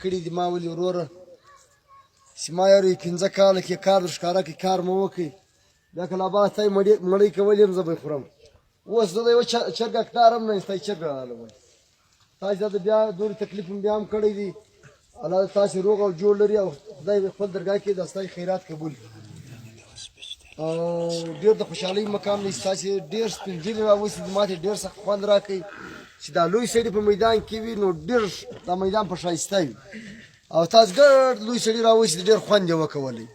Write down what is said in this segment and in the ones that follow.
کړي دي ما ولي وروره چې ما یارو 15 کاله کې کار در ښکاره کړي کار مو وکړي بیا که لا بعد ته مړۍ کول یم زه به یې خورم اوس زه د یوه چرګه کټار هم نه ستا یې چرګه رالم تاسې دا د بیا دورې تکلیف هم بیا هم کړی دی الله دې تاسې روغ او جوړ لري او خدای خپل درګاه کې د ستاسې خیرات قبول کړي او ډېر د خوشحالۍ مقام دی ستاسې ډېر سپین ږیري راوستي دي ما ته ډېر سخت خوند راکوي چې دا لوی سړي په میدان کې وي نو ډېر دا میدان په ښایسته وي او تاسو ګډ لوی سړي راوستي ډېر خوند یې وکولی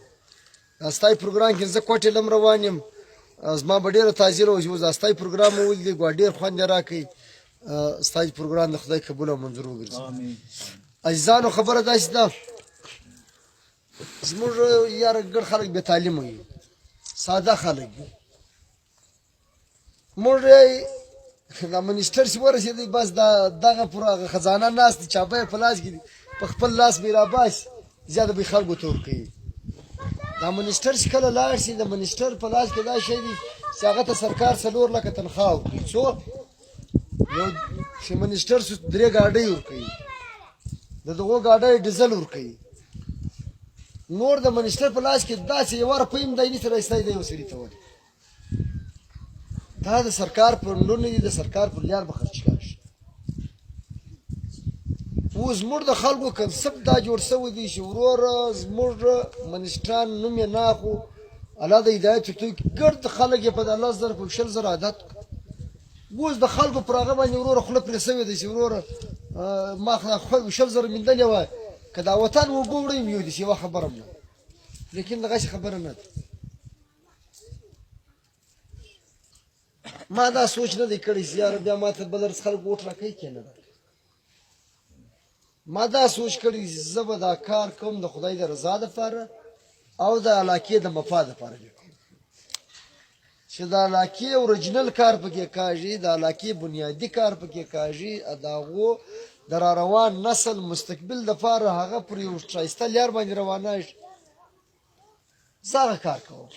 ستاسې پروګرام کې زه کوټې لم روان یم زما به ډېره تاثیر و چې اوس دا ستاسې پروګرام مو ولیدی ګوا ډېر خوند یې راکوي ستاسې پروګرام د خدای قبول او منظور وګرځي عزیزانو خبره داسې ده زموږ یاره ګډ خلک بې تعلیمه وي ساده خلک دي موږ دا منیسټر چې ورسېدی بس دغه پر هغه خزانه ناست دي چاپه یې په لاس کې دي په خپل لاس به یې راباسي زیاده به یې خلکو ته ورکوي دا منیسټر چې کله لاړ شي د منیسټر په لاس کې دا شی دی چې هغه ته سرکار 4 لکه تنخواه ورکوي څو یو چې منیسټر 3 ګاډۍ ورکوي د دغو ګاډۍ ډیزل ورکوي نور د منیسټر په لاس کې داسې یو روپۍ هم دی نشي رایستی دی یو سړي ته ورکوي دا د سرکار پر لور نه دي د سرکار پر لیار به خرچ کړی شي اوس زموږ د خلکو کنسپټ دا جوړ شوی دی چې وروره زموږ منیسټران نوم یې نه اخلو الله د هدایت ورته وکړي ګرد خلک یې په 10,000 په 20,000 عادت اوس د خلکو پر هغه باندې وروره خوله پرې شوې ده چې وروره ما 20,000 موندلې وای که دا وطن اوبه وړی یو دي چې یوه خبره هم نه لیکن دغسې خبره نه ده ما دا سوچ نه دی کړی چې یاره بیا ما ته بل ورځ خلک ووټ راکوي که نه ما دا سوچ کړی چې زه به دا کار کوم د خدای د رضا دپاره او د علاقې د مفاد دپاره به کوم چې د علاقې اورجینل کار پکې کاږي د علاقې بنیادي کار پکې کاږي د هغو د را روان نسل مستقبل دپاره هغه پر یو ښایسته لیار باندې روانه شي زه هغه کار کوم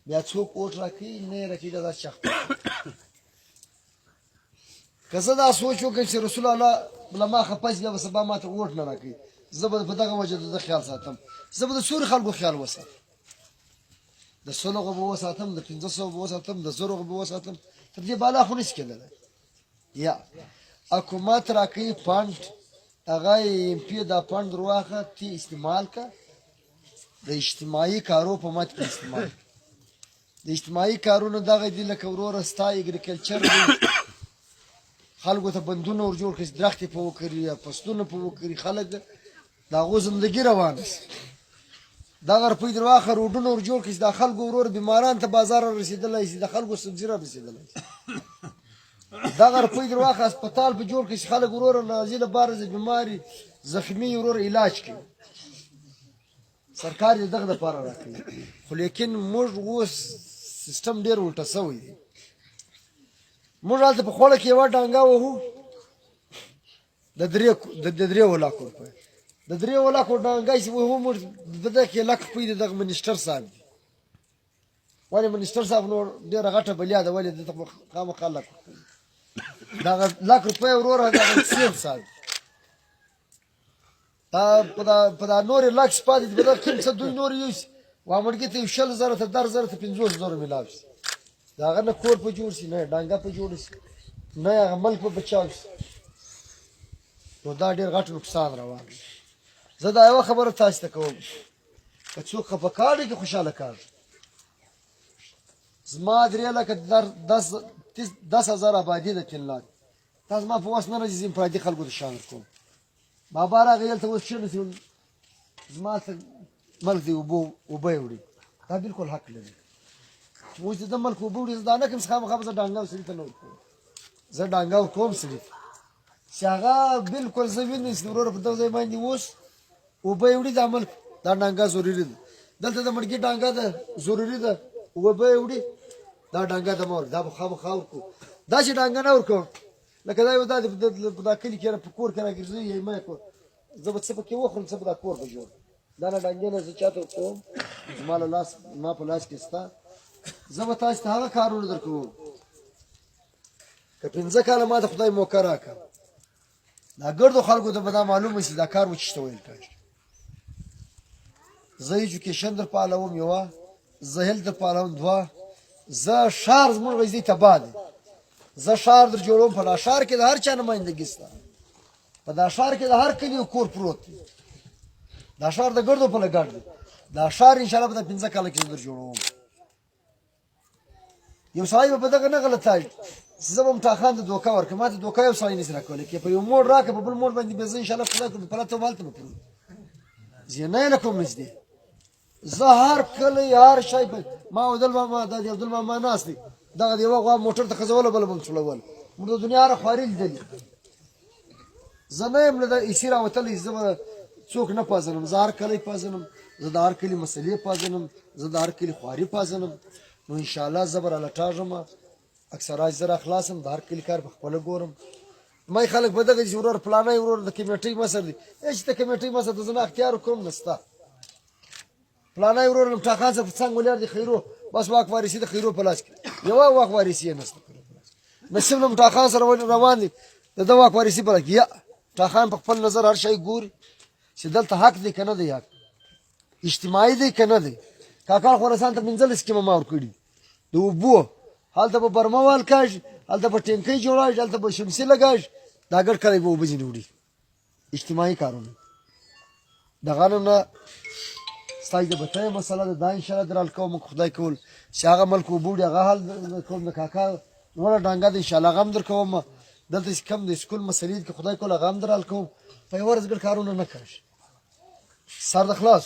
بیا څوک ووټ راکوي نه یې راکوي دا داسې شخص که زه دا سوچ وکړم چې رسول الله له ما خفه شي بیا به سبا ما ته ووټ نه راکوي زه به په دغه وجه د ده خیال ساتم زه به د څورو خلکو خیال وساتم د 100 به وساتم د 500 به وساتم د 1000 به وساتم تر دې بالا خو نشي کېدلی یا حکومت راکوي فنډ هغه ایم پي دا فنډ درواخه تی استعمال که د اجتماعي کارو په مت کې استعمال د اجتماعي کارونو دغه دي لکه وروره ستا اګریکلچر دی خلکو ته بندونه ور جوړ کړي درختې په وکري یا فصلونه په وکري خلک د هغو زندګي روانه شي دغه روپۍ در واخه روډونه ور جوړ کړي چې دا خلکو ورور بیماران ته بازار را رسېدلی شي د خلکو سبزي را رسېدلی شي دغه روپۍ در واخه هسپتال په جوړ کړي چې خلک وروره راځي له باره د بیماري زخمي وروره علاج کوي سرکار یې دغه دپاره راکوي خو لیکن موږ اوس سیسټم ډېر الټه شوی دی موږ هلته په خوړه کې یوه ډانګه وهو د 3 ولاکو روپۍ د 3 ولاکو ډانګه چې وهو موږ په دغه کې 1,00,000 روپۍ د دغه منیسټر صاحب دي ولې منیسټر صاحب نور ډېره غټه بلیا ده ولې دته خامخا 1,00,000 روپۍ دغه 1,00,000 روپۍ وروره دغه سیم صاحب په دا نورې 1,00,000 پاتې دي په دغه کوم څه دوی نور یوسي وامړګي ته 20,000 ته 10,000 ته 50,000 میلاو شي د هغه نه کور په جوړ شي نه ډانګه په جوړ شي نه هغه ملک په بچاو شي نو دا ډېر غټ نقصان روان دی زه دا یوه خبره تاسو ته کوم که څوک خفه کاږي که خوشحاله کاږي زما 3,10,000 آبادي ده کلنات دا زما په وس نه راځي زه انفرادي خلکو ته شامل کوم بابا راغی هلته اوس کښېناستې زما ته ملک دی اوبه یې وړي دا بلکل حق لري اوس د ده ملک اوبه وړي زه دا نه کوم چې خامخا به زه ډانګه سړي ته نه ورکوم زه ډانګه ورکوم سړي ته چې هغه بلکل زه وینم چې وروره په دغه ځای باندې اوس اوبه یې وړي دا ملک دا ډانګه ضروري ده دلته د مړګي ډانګه ده ضروري ده اوبه یې وړي دا ډانګه ده مه ورکړه دا به خامخا ورکوو داسې ډانګه نه ورکوم لکه دا یو دا په دا کلي کې په کور کې راګرځي یا یې مه کور زه به څه پکې وخورم څه به دا کور به جوړ دا نه ډانګې نه زه چاته ورکوم زما په لاس کې شته زه به تاسو ته هغه کارونه در کوم که 15 کاله ما ته خدای موقع راکړه دا ګردو خلکو ته به دا معلومه شي دا کار وچېشته ویل کېږي. زه ایجوکیشن در پالوم یوه، زه هیلث در پالوم دوه، زه ښار زموږ غزني تباه دی، زه ښار در جوړوم. په دا ښار کې د هر چا نمایندګي شته، په دا ښار کې د هر کلي یو کور پروت دی. دا ښار د ګردو په لګړ دی. دا ښار انشاءالله به د 15 کاله کې در جوړوم. یو سړی به په دغه نه غلطایي چې زه به مټاخان ته دوکه ورکړم. ما ته دوکه یو سړی نشي راکولی که په یو موړ راکړه په بل موړ باندې به زه انشاءالله خدای کړو په پلته هلته به پروت زه نه یې نه کوم نږدې. زه هر کلی هر شی ما عبدل ماما دا د عبدل ماما ناست دی دغه د یوه غوا موټر ته خځوله بله به م څړول. موږ د دنیا هره خواري لیدلې. زه نه یم له د ایسي راوتلی زه به څوک نه پېژنم. زه هر کلی پېژنم، زه د هر کلي مسلې پېژنم، زه د هر کلي خواري پېژنم. نو انشاءالله زه به رالټاږم، اکثره زه راخلاصم، د هر کلي کار په خپله ګورم. ما خلک به دغه چې ورور فلانی ورور د کمیټۍ مشر دی، چې د کمیټۍ مشر ته زه نه اختیار وکړم نسته. فلانی ورور له مټاخان څخه څنګ ولاړ دی خیرو، بس واک وارثي د خیرو په لاس کې یوه واک وارثي یې نشته. نسیم له مټاخان سره روان دی د ده واک وارثي په لاس کې. یا مټاخان په خپل نظر هر شی ګوري چې دلته حق دی که نه دی، حق اجتماعي دی که نه دی. کاکړ خراسان ته 15 سکیمه ما ورکړي د اوبو، هلته به برموال کاږي، هلته به ټینکۍ جوړاږي، هلته به شمسي لګاږي، دا ګډ کلی به اوبه ځینې وړي. اجتماعي کارونه دغه نه ستاسو د بتۍ مسله ده، دا انشاءالله در حل کوم خدای کول چې هغه ملک اوبه وړي هغه حل کوم. د کاکا وړه ډانګه ده انشاءالله هغه هم در کوم. دلته چې کوم د سکول مسلې دي که خدای کول هغه هم در حل کوم. په یوه ورځ ګډ کارونه نه کړي سر د خلاص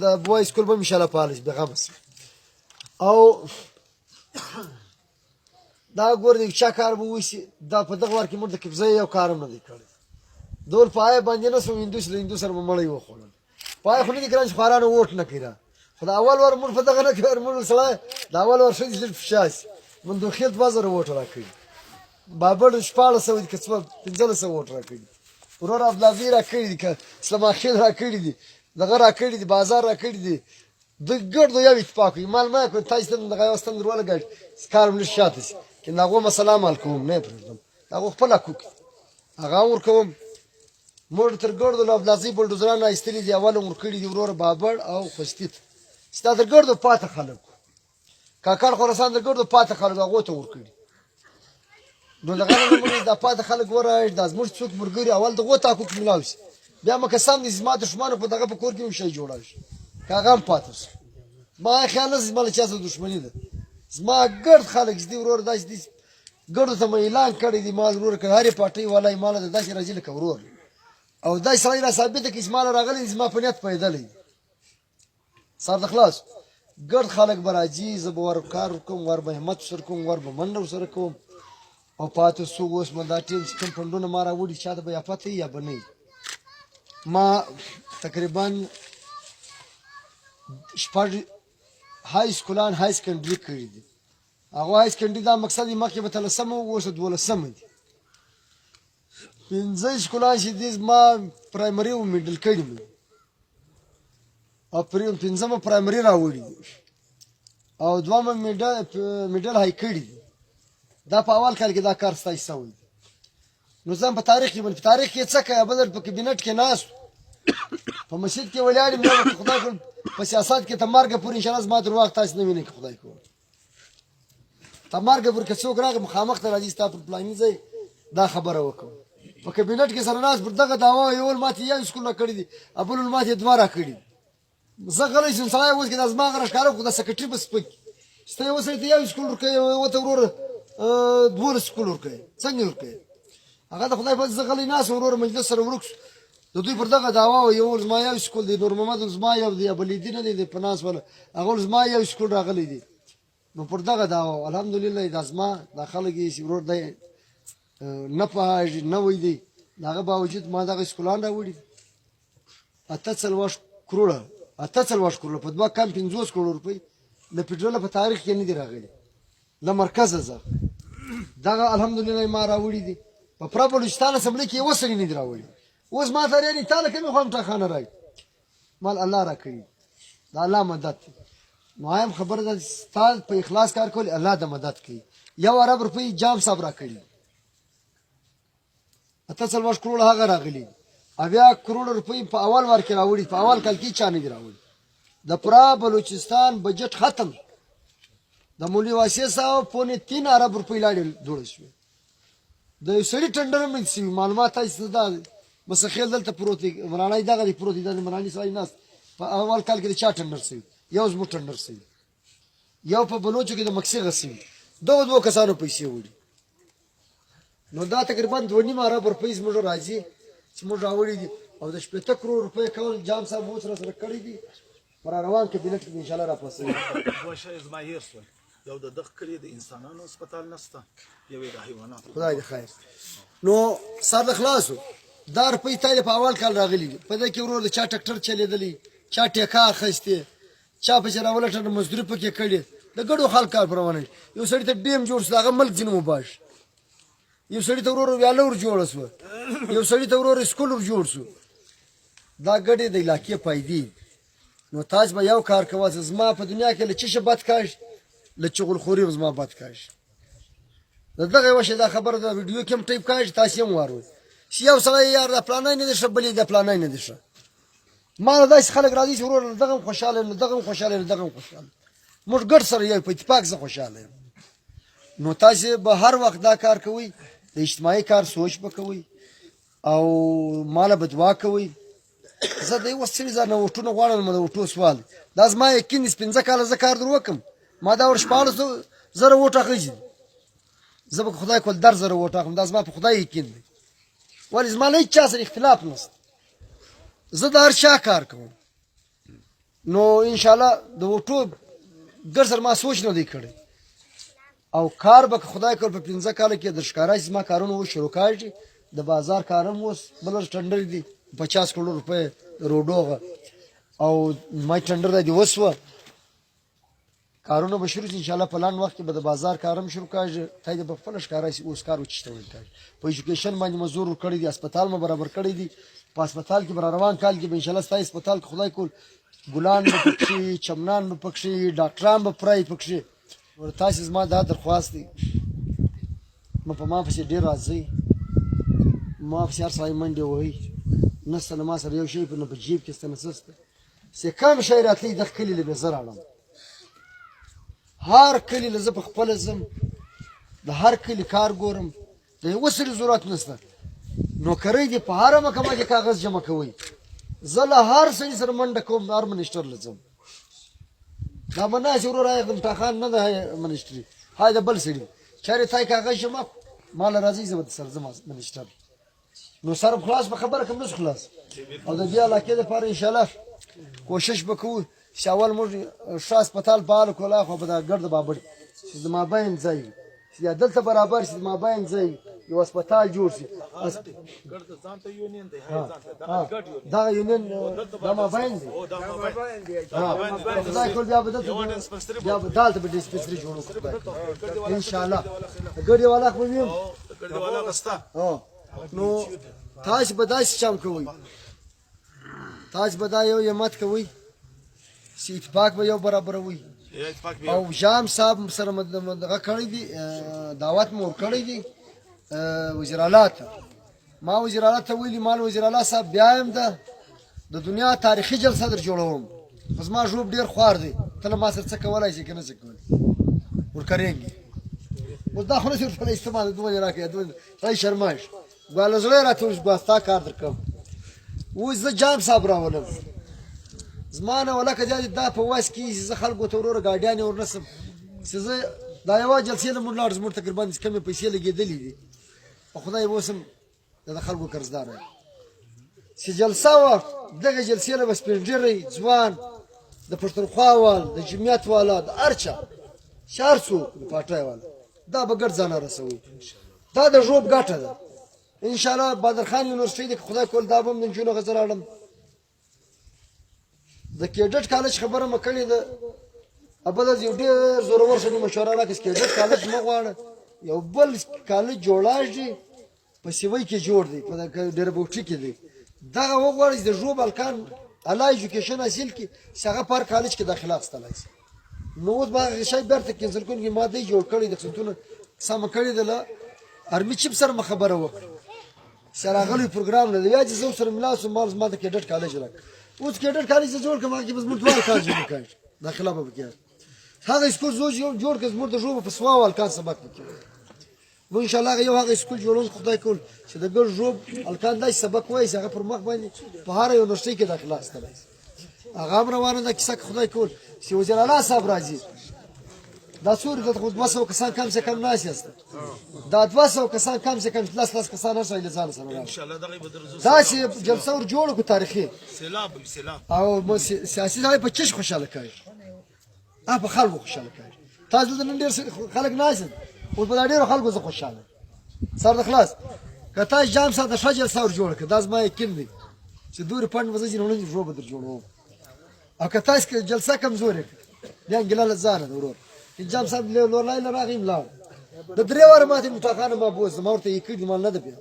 د بوای سکول به انشاءالله فعال شي بېغمه شي. او دا ګور د چا کار به وشي دا په دغه وار کې موږ د کفزۍ یو کار هم نه دی کړی. دول پای باندې نه سو هندو له هندو سره به مړی وخوړل. پای خو نه دي ګران چې خوارانو ووټ نه کړي. خو د اول وار موږ په دغه نه کړ موږ سړی د اول وار ښځې لږ فشا شي موږ د خیل 2000 ووټ راکړي. بابړ 1400 دي که 1500 ووټ راکړي. ورور عبدالعزیز راکړي دي که اسلام اخیل راکړي دي دغه راکړي دي بازار راکړي دي. د ګردو یو اتفاق وي مال ما کړ تاسو ته دغه یو ستن درواله ګټ کار مل شاته شي که هغه مسله مال کوم نه پرېږدم هغه خپل حقوق هغه ورکوم. موږ تر ګردو له عبدالعزیز بلډوزران ایستلي دي اول ورکړي دي ورور بابړ او خوستیت ستا تر ګردو پاته خلک کاکړ خراسان تر ګردو پاته خلک هغو ته ورکړي. نو دغه نه موږ دا پاته خلک ورایش دا زموږ څوک مرګري اول دغه ته حقوق ملاو شي بیا مکه سم دي زما دښمنو په دغه په کور کې شي جوړا شي کاغه هم پاتې شي. ما خیال نه زما چا سره دښمني ده زما ګرد خلک دي ورور داس دي ګردو ته مې اعلان کړی دی مال ورور کړ هرې پټي والای مال د داسې راځي لکه ورور او دا سړی را ثابت کې اسمال راغلی زما په نیت پیدلې سر د خلاص ګرد خلک براجي زه به ور کار کوم ور به همت سر کوم ور به منډه سره کوم او پاتې سو اوس مدا ټیم کوم پندونه ما راوړي چاته به یا پته یا بنئ. ما تقریبا شپږ های سکولان های سکندري کړي دي. هغه های سکندري دا مقصد یې مخکې به 13 اوس 12 دي. 15 سکولان چې دي ما پرایمري او میډل کړي دي او 15 پرایمري راوړي دي او دوامه میډل های کړي دي. دا په اول کال کې دا کار ستای شوی نو ځم په تاریخ کې په تاریخ کې څه کوي بدل په کابینټ کې ناس په مسجد کې ولاړ مې خدای کو په سیاست کې تمارګه پورې ان شاء الله ما در وخت تاسو نه وینئ خدای کو تمارګه پورې څوک راغی مخامخ ته راځي تاسو په پلانینګ ځای دا خبره وکړه په کابینټ کې سره ناس پر دغه داوا یو ماته یو سکول نه کړی دي ابل ماته دواره کړی زه غلی شم سړی اوس کې د ازما غره ښکاره خو د سکرټري بس پک ستې اوس ته یو سکول ورکوي وته ورور دوه سکول ورکوي څنګه ورکوي هغه د خدای په ځغلی ناس ورور مجلس سره ورک د دوی پر دغه داوا یو زما یو سکول دی نور محمد زما یو دی بلیدین دی په ناس ولا هغه زما یو سکول راغلی دی نو پر دغه داوا الحمدلله د ازما د خلک یې ورور دی نه پاج نه وې دی دغه باوجود ما دغه سکولان راوړي اته څلوش کروڑه په دوه کم 50 کروڑ روپۍ د پټرول په تاریخ کې نه دی راغلی د مرکز زه دغه الحمدلله ما راوړي دي په پرابلستان اسمبلی کې وسري نه دی راوړي اوس ما ته لري تعالی کوم خام ته خانه راي مال الله را کوي دا الله مدد نو هم خبره ده استاد په اخلاص کار کول الله د مدد کوي 1 ارب روپۍ جام صاحب راکړي 48 کروڑ هغه راغلي 80 کروڑ روپۍ په اول وار کې راوړي په اول کال کې چا نه دي راوړي د پورا بلوچستان بجټ ختم د مولوي واسع صاحب پونې 3 ارب روپۍ لاړې جوړ شوې د یو سړي ټنډر هم نشي معلومات تاسو دا بس خیال دلته پروت دی مرانای دغه دی پروت دی د مرانی سړی ناس په اول کال کې چا ټنډر سي یو زمو ټنډر سي یو په بلوچو کې د مکسي غسي دوه کسانو پیسې وړي نو دا تقریبا 2.5 ارب روپۍ زموږ راځي چې موږ راوړي دي او د 80 کروڑ روپۍ کول جام صاحب مو سره کړی دي پر روان کابینټ کې ان شاء الله را پاسه واشه از ما هیر سو یو د دغه کلی د انسانانو هسپتال نشته یو د حیوانات خدای دې خیر نو سر خلاصو دا روپۍ تاله په اول کال راغلي په دې کې ورور چا ټکټر چلیدلی چا ټیکا اخیسته چا په جراولټ مزدوري پکې کړي د ګډو خلک کار پرونه یو سړی ته ډیم جوړ شو هغه ملک جنو مباش یو سړی ته ورور ویالور جوړ شو یو سړی ته ورور سکول جوړ شو دا ګډې د علاقې پایدي نو تاج به یو کار کوي زما په دنیا کې لچې شبات کاش لچغل خوري زما بات کاش دغه وشه دا خبره د ویډیو کې ټایپ کاش تاسو هم وارو یو سړی یار د پلانای نه دي شبلې د پلانای نه دي شه ما داس خلک راځي چې ورور دغه خوشاله دغه خوشاله موږ ګډ سره یو په اتفاق سره خوشاله نو تاسو به هر وخت دا کار کوئ د اجتماعي کار سوچ وکوي او مال بدوا کوي زه د یو سړي ځنه وټونه غواړم د وټو سوال دا زما یقین سپنځه کاله زه کار در وکم ما دا ور شپاله زره وټه خېږي زه به خدای کول در زره وټه خم دا زما په خدای یقین دی ولې زما نه چا سره اختلاف نشته زه د هر چا کار کوم نو ان شاء الله د وټو ګر سره ما سوچ نه دی کړی او کار به خدای کول په 15 کال کې د ښکارای زما کارونه و شروع کاږي د بازار کارم اوس بلر ټنډر دي 50 کروڑ روپے روډوغه او ما ټنډر دی وسوه کارونه به شروع ان شاء الله پلان وخت کې به د بازار کارم شروع کاږي ته د خپل ښکارای اوس کار وچتول کاږي په ایجوکیشن باندې مزور کړی دي هسپتال مې برابر کړی دي په هسپتال کې بر روان کال کې ان شاء الله ستای هسپتال خدای کول ګلان به پکشي چمنان به پکشي ډاکټران به پرای پکشي ور تاسو زما دا درخواست دی ما په ډیر راځي ما په هر ځای منډه وای نسل ما سره یو شی په جیب کې ستنسسته سه کم شی راتلی د کلی له بزر اړم هر کلی له په خپل زم د هر کلی کار ګورم د وسره ضرورت نشته نو کړی دی په هر مکمه کې کاغذ جمع کوي زله هر سړي سره منډه کوم هر منیسټر لزم دا منا شروع راځم ټاخان نه ده منیسټري هاي د بل سړي چاري تای کاغذ جمع مال راځي زه سر زما منیسټر نو سر خلاص په خبره کوم نس خلاص او د دې علاقې لپاره ان شاء الله کوشش وکړو چې اول موږ شاس هسپتال پال کولا خو به دا ګرد بابړ چې ما باین ځای یا دلته برابر چې ما باین ځای یو هسپتال جوړ شي ګرد ځان ته یونین دی ګډ یونین دا یونین دا ما باین دی او دا ما باین دی خدای کول بیا به دلته به ډیسپنسري جوړو ان شاء الله ګډي والا خو ویم ګډي والا غستا نو تاسو به داسې چم کوئ تاسو به دا یو یمت کوئ چې اتفاق به یو برابروي او جام صاحب سره دغه کړی دي دعوت مور کړی دي وزیر اعلی ته ما وزیر اعلی ته ویلي مال وزیر اعلی صاحب بیا هم د دنیا تاریخي جلسه در جوړوم پس ما ژوب ډیر خوار دی تله ما سره څه کولای شي کنه څه کولای ورکرېږي و دا خو نه صرف په استعمال دوه راکې دوه راي شرماش ګال زړه راته ګواستا کار درکم و زه جام صاحب راولم زمانه ولکه دا په واس کې زه خلکو ته ورور گاډیان ورنسم چې زه دا یو جلسې له مونږ لاړ زموږ تقریبا کمې پیسې لګېدلې دي خدای وسم د خلکو قرضدار چې جلسه و دغه جلسې له بس پنځري ځوان د پښتونخوا وال د جمعیت والا د ارچا شارسو پټای والا دا به ګرځ نه رسوي دا د ژوب ګټه ده ان شاء الله بدرخان یونیورسيټي کې خدای کول دا به من جنو غزراړم د کېډټ کالج خبره مکړې ده ابل یو ډېر زورور شنو مشوره راکې کېډټ کالج مغواړه یو بل کالج جوړاږي په سیوي کې جوړ دی په ډېر بوټي کې دی دا وګورئ د ژوب الکان اعلی ایجوکیشن حاصل کی څنګه پر کالج کې داخله استلای نو اوس به شي برته کینسل کوي ماده جوړ کړی د څنګه سم کړی دله ارمی چیپ سره خبره وکړه سره غلی پروګرام نه دی چې زه سره ملاو سم مال ما د کېډټ کالج راک اوس کېډټ کالج جوړ کما کې بس موږ دوه کال جوړ کړ داخله به کې هغه اسکول جوړ کړ زموږ د جوړ په سوال کان سبق کې و ان شاء الله یو هغه اسکول جوړول خدای کول چې د ګل جوړ الکان دای سبق وای هغه پر مخ باندې په هر یو نشته کې داخله استل هغه روانه ده کیسه خدای کول چې وزیر اعلی صاحب راځي دا څور د 200 کسان کم سے کم ناس است دا 200 کسان کم سے کم 10 کسان هر ځای لزان سره ان شاء الله دغه بدرزو دا چې جلسه ور جوړ کو تاریخي سیلاب او سیاسي ځای په چش خوشاله کوي په خلکو خوشاله کوي تاسو د نن ډیر خلک ناس او په ډیر خلکو زه خوشاله سر د خلاص کته جام ساده شجر څور جوړ ک داس ما یقین دی چې دور پند وځي نه نه جوړ بدر جوړو او کته اس جلسه کمزورې دی انګلاله زانه ورور جام صاحب له لور لاله راغیم لا د درې واره ماته متاخانه ما بوز ما ورته یکړي مال نه دی بیا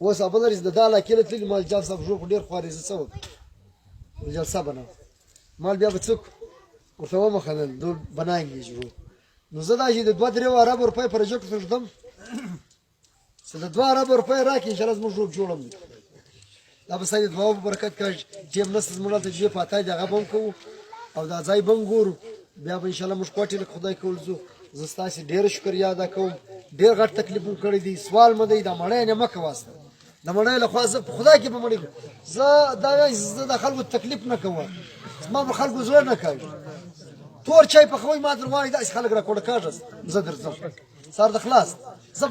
اوس ابلریز د داله کله تل مال جام صاحب جوړ ډیر خواري زه څو جلسه بنا مال بیا بڅوک ورته و مخنن دول بناینګي جوړ نو زه دا چې د 2-3 ارب روپۍ پروجیکټ فرضم چې د 2 ارب روپۍ راکې ان شاء الله زموږ جوړم دا به سید دعا برکت کړي چې موږ زموږ ته چې پاتای دغه بم کو او دا ځای بم ګورو بیا به ان شاء الله موږ کوټې له خدای کول زو زه ستاسو ډیر شکریا ادا کوم ډیر غټ تکلیف کړی دي سوال مده دا مړې نه مکه واسطه د مړې له خاصه خدای کې به مړې زه دا د خلکو تکلیف نه کوم ما به خلکو زړه نه کوي تور چای په خوې ما دروای دا خلک را کوړه کاږه زه درځم سر د خلاص زه